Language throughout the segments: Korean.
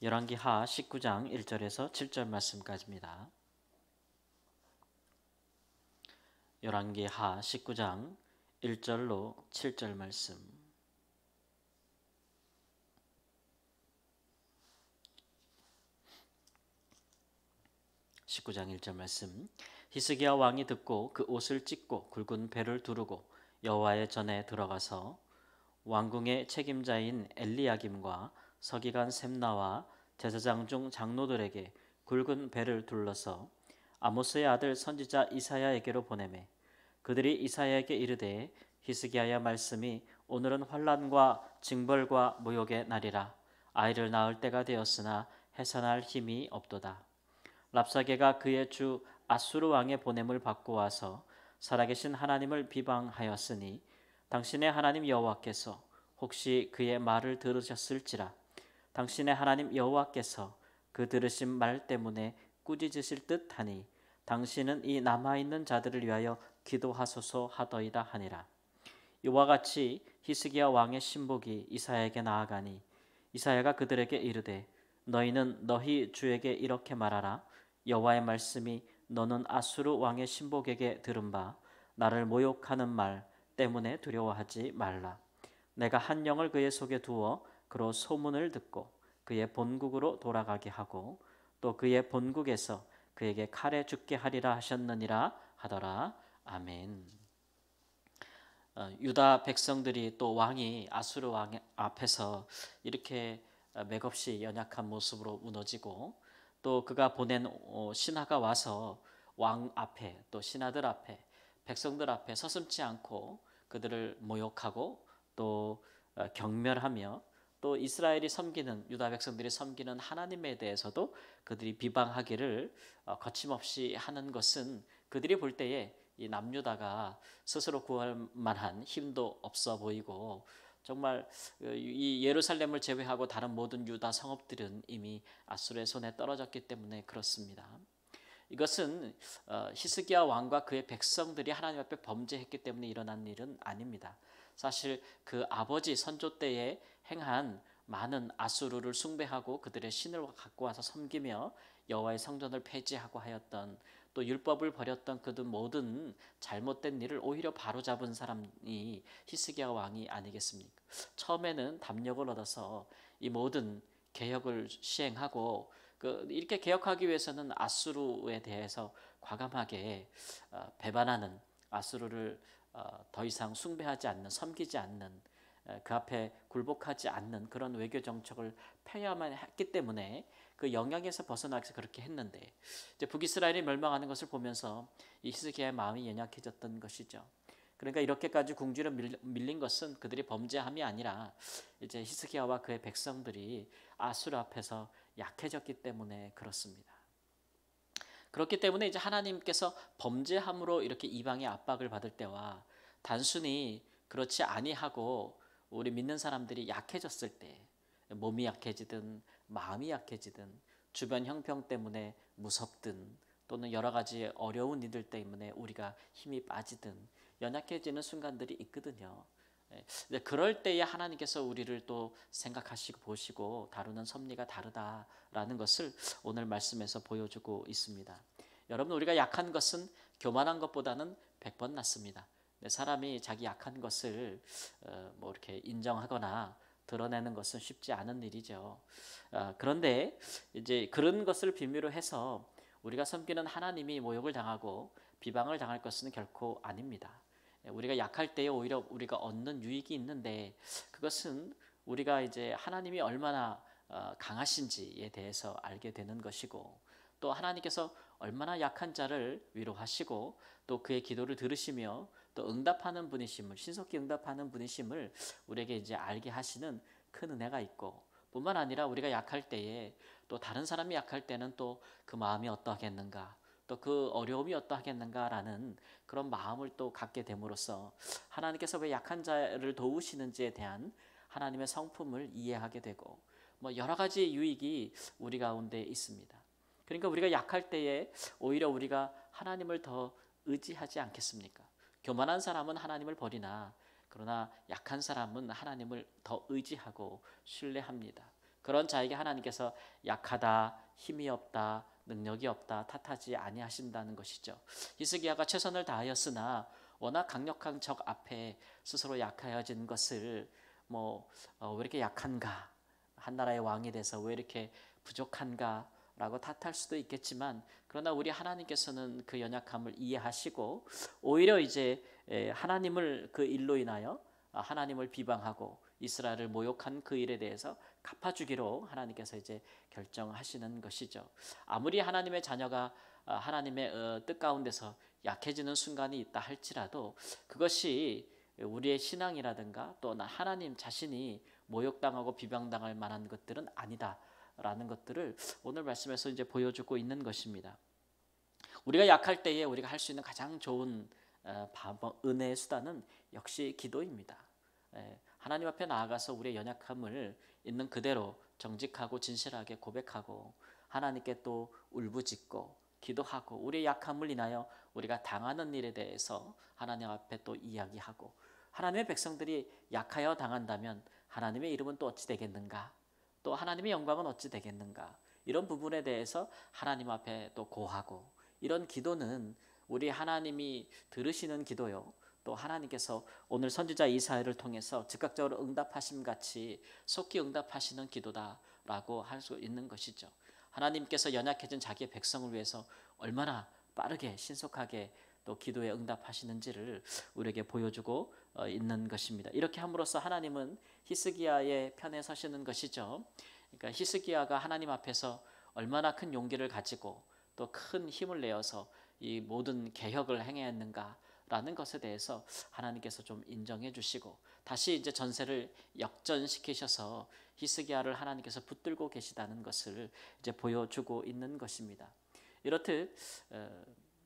열왕기하 19장 1절에서 7절 말씀까지입니다. 열왕기하 19장 1절로 7절 말씀. 19장 1절 말씀. 히스기야 왕이 듣고 그 옷을 찢고 굵은 배를 두르고 여호와의 전에 들어가서 왕궁의 책임자인 엘리야김과 서기관 셈나와 제사장 중 장로들에게 굵은 배를 둘러서 아모스의 아들 선지자 이사야에게로 보내매 그들이 이사야에게 이르되 히스기야의 말씀이 오늘은 환난과 징벌과 모욕의 날이라. 아이를 낳을 때가 되었으나 해산할 힘이 없도다. 랍사게가 그의 주 아수르 왕의 보냄을 받고 와서 살아계신 하나님을 비방하였으니 당신의 하나님 여호와께서 혹시 그의 말을 들으셨을지라. 당신의 하나님 여호와께서 그 들으신 말 때문에 꾸짖으실 듯하니 당신은 이 남아있는 자들을 위하여 기도하소서 하더이다 하니라. 이와 같이 히스기야 왕의 신복이 이사야에게 나아가니 이사야가 그들에게 이르되 너희는 너희 주에게 이렇게 말하라. 여호와의 말씀이 너는 아수르 왕의 신복에게 들은 바 나를 모욕하는 말 때문에 두려워하지 말라. 내가 한 영을 그의 속에 두어 그로 소문을 듣고 그의 본국으로 돌아가게 하고 또 그의 본국에서 그에게 칼에 죽게 하리라 하셨느니라 하더라. 아멘. 유다 백성들이 또 왕이 아수르 왕 앞에서 이렇게 맥없이 연약한 모습으로 무너지고 또 그가 보낸 신하가 와서 왕 앞에 또 신하들 앞에 백성들 앞에 서슴지 않고 그들을 모욕하고 또 경멸하며 또 이스라엘이 섬기는 유다 백성들이 섬기는 하나님에 대해서도 그들이 비방하기를 거침없이 하는 것은 그들이 볼 때에 이 남유다가 스스로 구할 만한 힘도 없어 보이고 정말 이 예루살렘을 제외하고 다른 모든 유다 성읍들은 이미 아수르의 손에 떨어졌기 때문에 그렇습니다. 이것은 히스기야 왕과 그의 백성들이 하나님 앞에 범죄했기 때문에 일어난 일은 아닙니다. 사실 그 아버지 선조 때에 행한 많은 아수르를 숭배하고 그들의 신을 갖고 와서 섬기며 여호와의 성전을 폐지하고 하였던 또 율법을 버렸던 그들 모든 잘못된 일을 오히려 바로잡은 사람이 히스기야 왕이 아니겠습니까? 처음에는 담력을 얻어서 이 모든 개혁을 시행하고 이렇게 개혁하기 위해서는 아수르에 대해서 과감하게 배반하는 아수르를 더 이상 숭배하지 않는 섬기지 않는 그 앞에 굴복하지 않는 그런 외교 정책을 펴야만 했기 때문에 그 영향에서 벗어나기 위해서 그렇게 했는데 이제 북이스라엘이 멸망하는 것을 보면서 이 히스기야의 마음이 연약해졌던 것이죠. 그러니까 이렇게까지 궁지로 밀린 것은 그들이 범죄함이 아니라 이제 히스기야와 그의 백성들이 아수르 앞에서 약해졌기 때문에 그렇습니다. 그렇기 때문에 이제 하나님께서 범죄함으로 이렇게 이방의 압박을 받을 때와 단순히 그렇지 아니하고 우리 믿는 사람들이 약해졌을 때 몸이 약해지든 마음이 약해지든 주변 형평 때문에 무섭든 또는 여러 가지 어려운 일들 때문에 우리가 힘이 빠지든 연약해지는 순간들이 있거든요. 그럴 때에 하나님께서 우리를 또 생각하시고 보시고 다루는 섭리가 다르다라는 것을 오늘 말씀에서 보여주고 있습니다. 여러분, 우리가 약한 것은 교만한 것보다는 100번 낫습니다. 사람이 자기 약한 것을 뭐 이렇게 인정하거나 드러내는 것은 쉽지 않은 일이죠. 그런데 이제 그런 것을 빌미로 해서 우리가 섬기는 하나님이 모욕을 당하고 비방을 당할 것은 결코 아닙니다. 우리가 약할 때에 오히려 우리가 얻는 유익이 있는데 그것은 우리가 이제 하나님이 얼마나 강하신지에 대해서 알게 되는 것이고 또 하나님께서 얼마나 약한 자를 위로하시고 또 그의 기도를 들으시며 또 응답하는 분이심을 신속히 응답하는 분이심을 우리에게 이제 알게 하시는 큰 은혜가 있고 뿐만 아니라 우리가 약할 때에 또 다른 사람이 약할 때는 또 그 마음이 어떠하겠는가 또 그 어려움이 어떠하겠는가라는 그런 마음을 또 갖게 됨으로써 하나님께서 왜 약한 자를 도우시는지에 대한 하나님의 성품을 이해하게 되고 뭐 여러 가지 유익이 우리 가운데 있습니다. 그러니까 우리가 약할 때에 오히려 우리가 하나님을 더 의지하지 않겠습니까? 교만한 사람은 하나님을 버리나 그러나 약한 사람은 하나님을 더 의지하고 신뢰합니다. 그런 자에게 하나님께서 약하다, 힘이 없다, 능력이 없다 탓하지 아니하신다는 것이죠. 히스기야가 최선을 다하였으나 워낙 강력한 적 앞에 스스로 약해진 것을 왜 이렇게 약한가, 한 나라의 왕이 돼서 왜 이렇게 부족한가 라고 탓할 수도 있겠지만, 그러나 우리 하나님께서는 그 연약함을 이해하시고 오히려 이제 하나님을 그 일로 인하여 하나님을 비방하고 이스라엘을 모욕한 그 일에 대해서 갚아주기로 하나님께서 이제 결정하시는 것이죠. 아무리 하나님의 자녀가 하나님의 뜻 가운데서 약해지는 순간이 있다 할지라도 그것이 우리의 신앙이라든가 또 하나님 자신이 모욕당하고 비방당할 만한 것들은 아니다라는 것들을 오늘 말씀에서 이제 보여주고 있는 것입니다. 우리가 약할 때에 우리가 할 수 있는 가장 좋은 은혜의 수단은 역시 기도입니다. 하나님 앞에 나아가서 우리의 연약함을 있는 그대로 정직하고 진실하게 고백하고 하나님께 또 울부짖고 기도하고 우리의 약함을 인하여 우리가 당하는 일에 대해서 하나님 앞에 또 이야기하고, 하나님의 백성들이 약하여 당한다면 하나님의 이름은 또 어찌 되겠는가, 또 하나님의 영광은 어찌 되겠는가, 이런 부분에 대해서 하나님 앞에 또 고하고, 이런 기도는 우리 하나님이 들으시는 기도요, 또 하나님께서 오늘 선지자 이사야를 통해서 즉각적으로 응답하심 같이 속히 응답하시는 기도다라고 할 수 있는 것이죠. 하나님께서 연약해진 자기의 백성을 위해서 얼마나 빠르게 신속하게 또 기도에 응답하시는지를 우리에게 보여주고 있는 것입니다. 이렇게 함으로써 하나님은 히스기야의 편에 서시는 것이죠. 그러니까 히스기야가 하나님 앞에서 얼마나 큰 용기를 가지고 또 큰 힘을 내어서 이 모든 개혁을 행했는가라는 것에 대해서 하나님께서 좀 인정해 주시고 다시 이제 전세를 역전시키셔서 히스기야를 하나님께서 붙들고 계시다는 것을 이제 보여주고 있는 것입니다. 이렇듯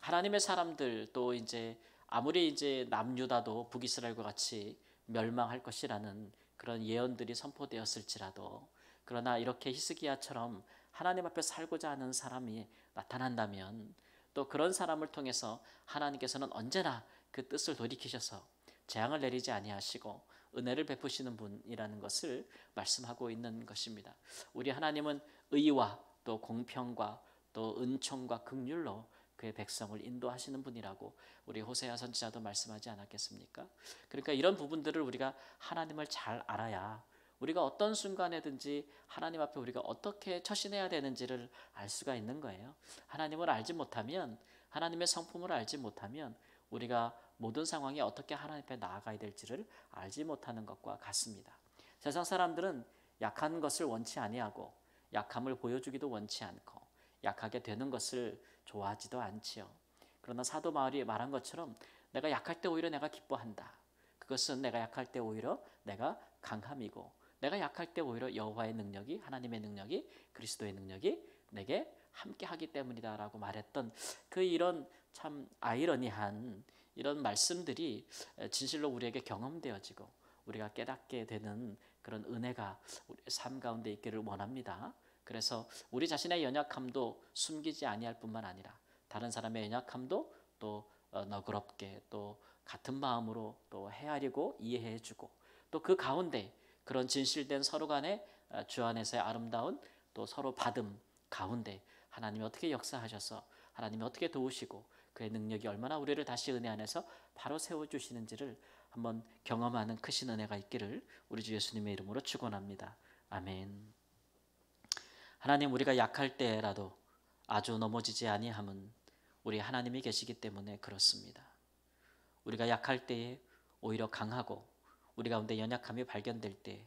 하나님의 사람들 또 이제 아무리 이제 남유다도 북이스라엘과 같이 멸망할 것이라는 그런 예언들이 선포되었을지라도, 그러나 이렇게 히스기야처럼 하나님 앞에 살고자 하는 사람이 나타난다면 또 그런 사람을 통해서 하나님께서는 언제나 그 뜻을 돌이키셔서 재앙을 내리지 아니하시고 은혜를 베푸시는 분이라는 것을 말씀하고 있는 것입니다. 우리 하나님은 의와 또 공평과 또 은총과 긍휼로 그의 백성을 인도하시는 분이라고 우리 호세아 선지자도 말씀하지 않았겠습니까? 그러니까 이런 부분들을 우리가 하나님을 잘 알아야 우리가 어떤 순간에든지 하나님 앞에 우리가 어떻게 처신해야 되는지를 알 수가 있는 거예요. 하나님을 알지 못하면, 하나님의 성품을 알지 못하면 우리가 모든 상황에 어떻게 하나님 앞에 나아가야 될지를 알지 못하는 것과 같습니다. 세상 사람들은 약한 것을 원치 아니하고 약함을 보여주기도 원치 않고 약하게 되는 것을 좋아하지도 않지요. 그러나 사도 바울이 말한 것처럼 내가 약할 때 오히려 내가 기뻐한다. 그것은 내가 약할 때 오히려 내가 강함이고, 내가 약할 때 오히려 여호와의 능력이, 하나님의 능력이, 그리스도의 능력이 내게 함께하기 때문이다라고 말했던 그 이런 참 아이러니한 이런 말씀들이 진실로 우리에게 경험되어지고 우리가 깨닫게 되는 그런 은혜가 우리 삶 가운데 있기를 원합니다. 그래서 우리 자신의 연약함도 숨기지 아니할 뿐만 아니라 다른 사람의 연약함도 또 너그럽게 또 같은 마음으로 또 헤아리고 이해해주고, 또 그 가운데 그런 진실된 서로 간의 주 안에서의 아름다운 또 서로 받음 가운데 하나님이 어떻게 역사하셔서 하나님이 어떻게 도우시고 그의 능력이 얼마나 우리를 다시 은혜 안에서 바로 세워주시는지를 한번 경험하는 크신 은혜가 있기를 우리 주 예수님의 이름으로 축원합니다. 아멘. 하나님, 우리가 약할 때라도 아주 넘어지지 아니함은 우리 하나님이 계시기 때문에 그렇습니다. 우리가 약할 때에 오히려 강하고 우리 가운데 연약함이 발견될 때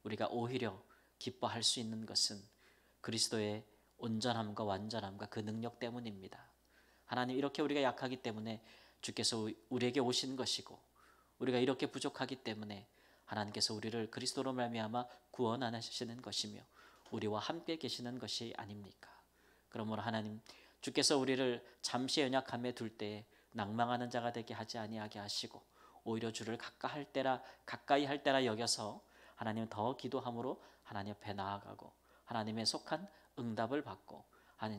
우리가 오히려 기뻐할 수 있는 것은 그리스도의 온전함과 완전함과 그 능력 때문입니다. 하나님, 이렇게 우리가 약하기 때문에 주께서 우리에게 오신 것이고, 우리가 이렇게 부족하기 때문에 하나님께서 우리를 그리스도로 말미암아 구원하시는 것이며 우리와 함께 계시는 것이 아닙니까? 그러므로 하나님, 주께서 우리를 잠시 연약함에 둘 때에 낭망하는 자가 되게 하지 아니하게 하시고 오히려 주를 가까이 할 때라 여겨서 하나님 더 기도함으로 하나님 앞에 나아가고 하나님의 속한 응답을 받고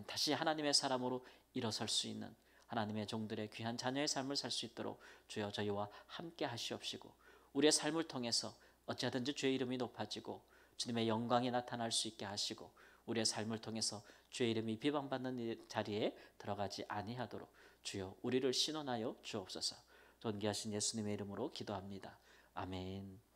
다시 하나님의 사람으로 일어설 수 있는 하나님의 종들의 귀한 자녀의 삶을 살 수 있도록 주여 저희와 함께 하시옵시고, 우리의 삶을 통해서 어찌하든지 주의 이름이 높아지고 주님의 영광이 나타날 수 있게 하시고 우리의 삶을 통해서 주의 이름이 비방받는 자리에 들어가지 아니하도록 주여 우리를 신원하여 주옵소서. 존귀하신 예수님의 이름으로 기도합니다. 아멘.